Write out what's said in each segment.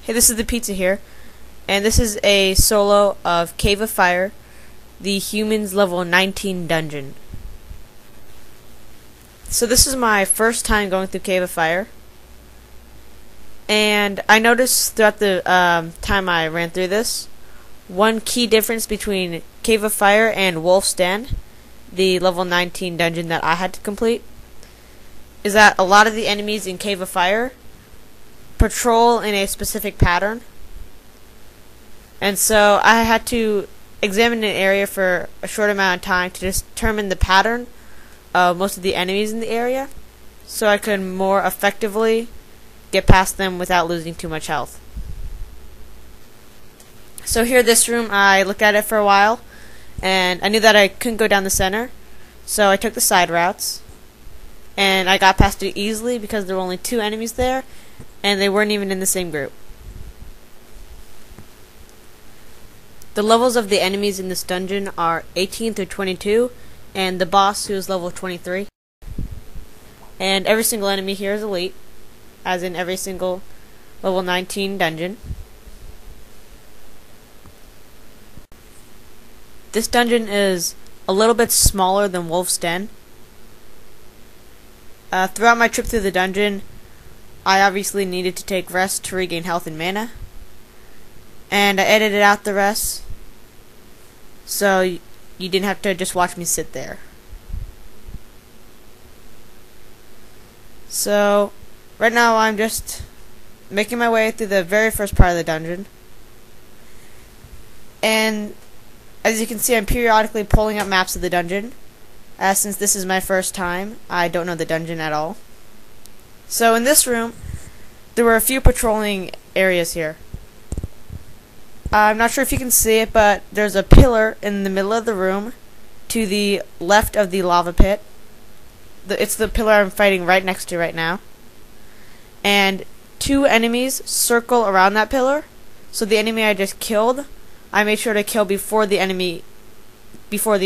Hey, this is the pizza here, and this is a solo of Cave of Fire, the Humans level 19 dungeon. So this is my first time going through Cave of Fire, and I noticed throughout the time I ran through this, one key difference between Cave of Fire and Wolf's Den, the level 19 dungeon that I had to complete, is that a lot of the enemies in Cave of Fire patrol in a specific pattern, and so I had to examine an area for a short amount of time to determine the pattern of most of the enemies in the area, so I could more effectively get past them without losing too much health. So here, this room, I looked at it for a while, and I knew that I couldn't go down the center, so I took the side routes, and I got past it easily because there were only 2 enemies there, and they weren't even in the same group. The levels of the enemies in this dungeon are 18 through 22, and the boss, who is level 23. And every single enemy here is elite, as in every single level 19 dungeon. This dungeon is a little bit smaller than Wolf's Den. Throughout my trip through the dungeon, I obviously needed to take rest to regain health and mana, and I edited out the rest so you didn't have to just watch me sit there. So right now I'm just making my way through the very first part of the dungeon, and as you can see, I'm periodically pulling up maps of the dungeon, since this is my first time. I don't know the dungeon at all. So in this room, there were a few patrolling areas here. I'm not sure if you can see it, but there's a pillar in the middle of the room to the left of the lava pit. It's the pillar I'm fighting right next to right now. And 2 enemies circle around that pillar. So the enemy I just killed, I made sure to kill before the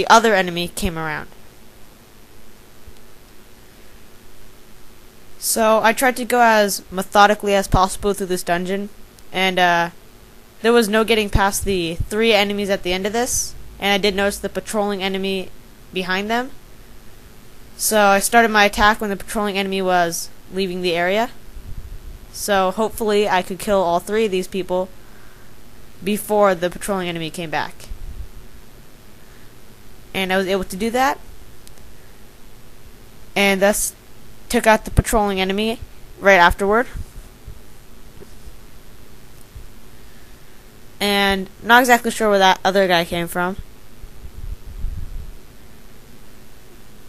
other enemy came around. So I tried to go as methodically as possible through this dungeon, and there was no getting past the 3 enemies at the end of this, and I did notice the patrolling enemy behind them. So I started my attack when the patrolling enemy was leaving the area. So hopefully I could kill all 3 of these people before the patrolling enemy came back. And I was able to do that, and thus took out the patrolling enemy right afterward. And not exactly sure where that other guy came from.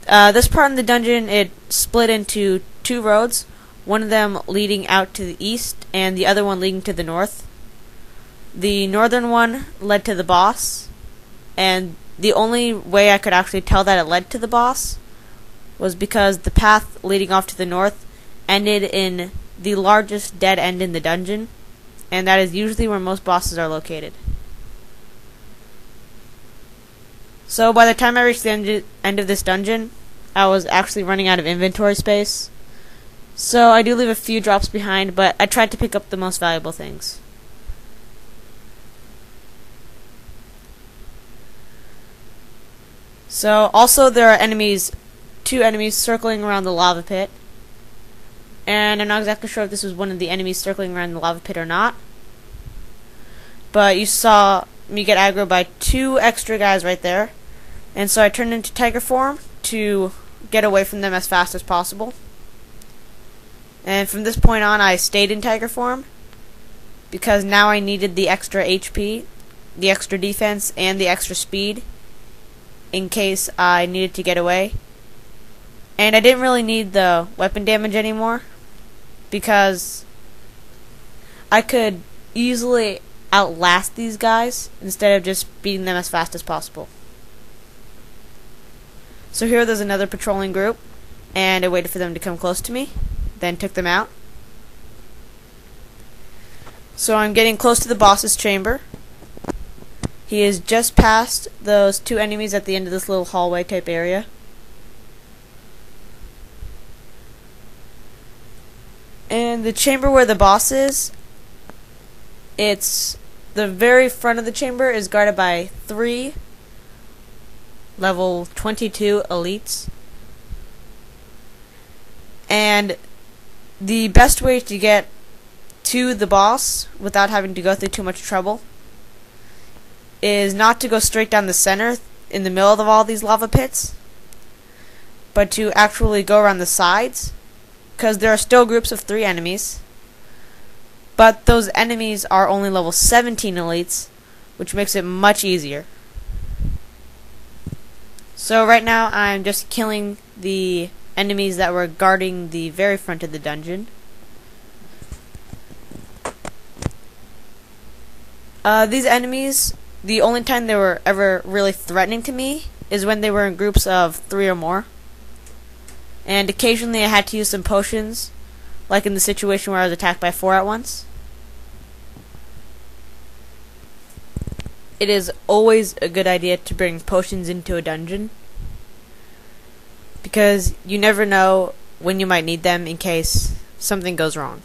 This part in the dungeon, it split into 2 roads, one of them leading out to the east and the other one leading to the north. The northern one led to the boss, and the only way I could actually tell that it led to the boss was because the path leading off to the north ended in the largest dead end in the dungeon, and that is usually where most bosses are located. So by the time I reached the end of this dungeon, I was actually running out of inventory space. So I do leave a few drops behind, but I tried to pick up the most valuable things. So also there are 2 enemies circling around the lava pit, and I'm not exactly sure if this was one of the enemies circling around the lava pit or not, but you saw me get aggro by 2 extra guys right there, and so I turned into tiger form to get away from them as fast as possible. And from this point on, I stayed in tiger form because now I needed the extra HP, the extra defense, and the extra speed in case I needed to get away. And I didn't really need the weapon damage anymore because I could easily outlast these guys instead of just beating them as fast as possible. So here there's another patrolling group, and I waited for them to come close to me, then took them out. So I'm getting close to the boss's chamber. He is just past those 2 enemies at the end of this little hallway type area. And the chamber where the boss is It's the very front of the chamber is guarded by 3 level 22 elites. And the best way to get to the boss without having to go through too much trouble is not to go straight down the center in the middle of all these lava pits, but to actually go around the sides, because there are still groups of 3 enemies, but those enemies are only level 17 elites, which makes it much easier. So right now I'm just killing the enemies that were guarding the very front of the dungeon. These enemies, the only time they were ever really threatening to me is when they were in groups of 3 or more. And occasionally I had to use some potions, like in the situation where I was attacked by 4 at once. It is always a good idea to bring potions into a dungeon, because you never know when you might need them in case something goes wrong.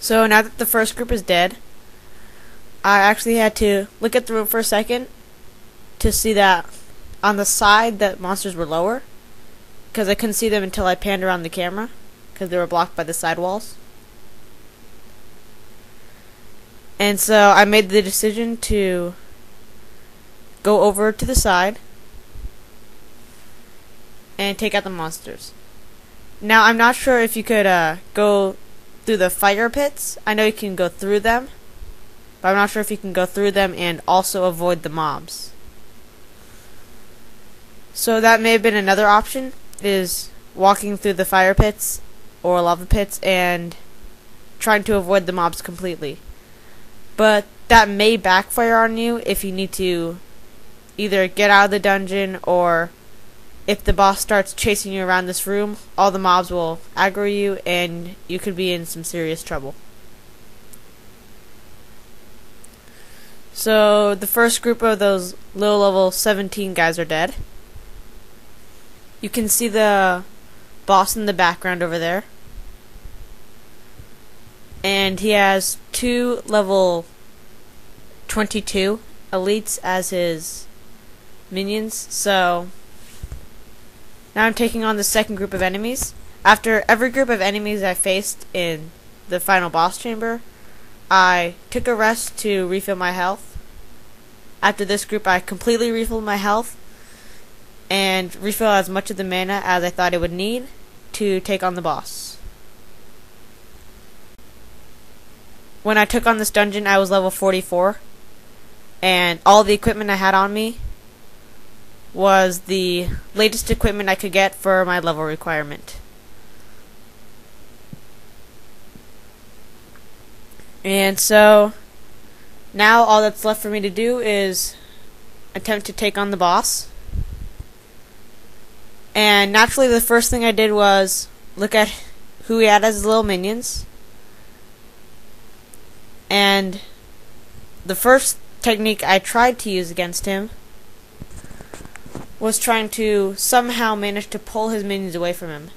So now that the first group is dead, I actually had to look at the room for a second to see that on the side that monsters were lower, because I couldn't see them until I panned around the camera, because they were blocked by the side walls. And so I made the decision to go over to the side and take out the monsters. Now I'm not sure if you could go through the fire pits. I know you can go through them, but I'm not sure if you can go through them and also avoid the mobs. So that may have been another option, is walking through the fire pits or lava pits and trying to avoid the mobs completely. But that may backfire on you if you need to either get out of the dungeon, or if the boss starts chasing you around this room, all the mobs will aggro you and you could be in some serious trouble. So the first group of those low level 17 guys are dead. You can see the boss in the background over there. And he has 2 level 22 elites as his minions. So now I'm taking on the second group of enemies. After every group of enemies I faced in the final boss chamber, I took a rest to refill my health. After this group, I completely refilled my health and refilled as much of the mana as I thought it would need to take on the boss. When I took on this dungeon, I was level 44, and all the equipment I had on me was the latest equipment I could get for my level requirement. And so now all that's left for me to do is attempt to take on the boss. And naturally the first thing I did was look at who he had as his little minions. And the first technique I tried to use against him was trying to somehow manage to pull his minions away from him.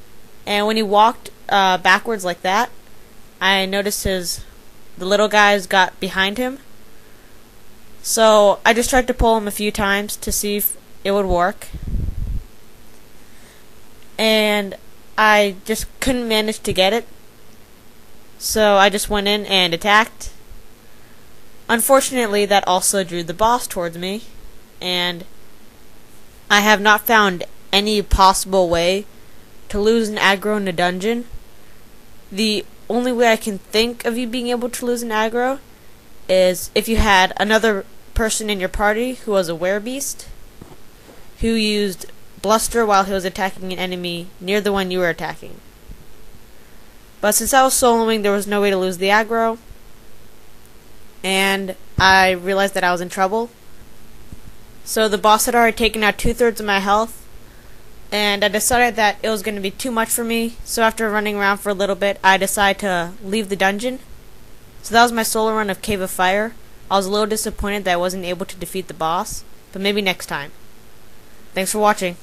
And when he walked backwards like that, I noticed the little guys got behind him. So I just tried to pull him a few times to see if it would work. And I just couldn't manage to get it. So I just went in and attacked. Unfortunately, that also drew the boss towards me, and I have not found any possible way to lose an aggro in a dungeon. The only way I can think of you being able to lose an aggro is if you had another person in your party who was a werebeast, who used bluster while he was attacking an enemy near the one you were attacking. But since I was soloing, there was no way to lose the aggro, and I realized that I was in trouble. So the boss had already taken out 2/3 of my health, and I decided that it was going to be too much for me. So after running around for a little bit, I decided to leave the dungeon. So that was my solo run of Cave of Fire. I was a little disappointed that I wasn't able to defeat the boss, but maybe next time. Thanks for watching.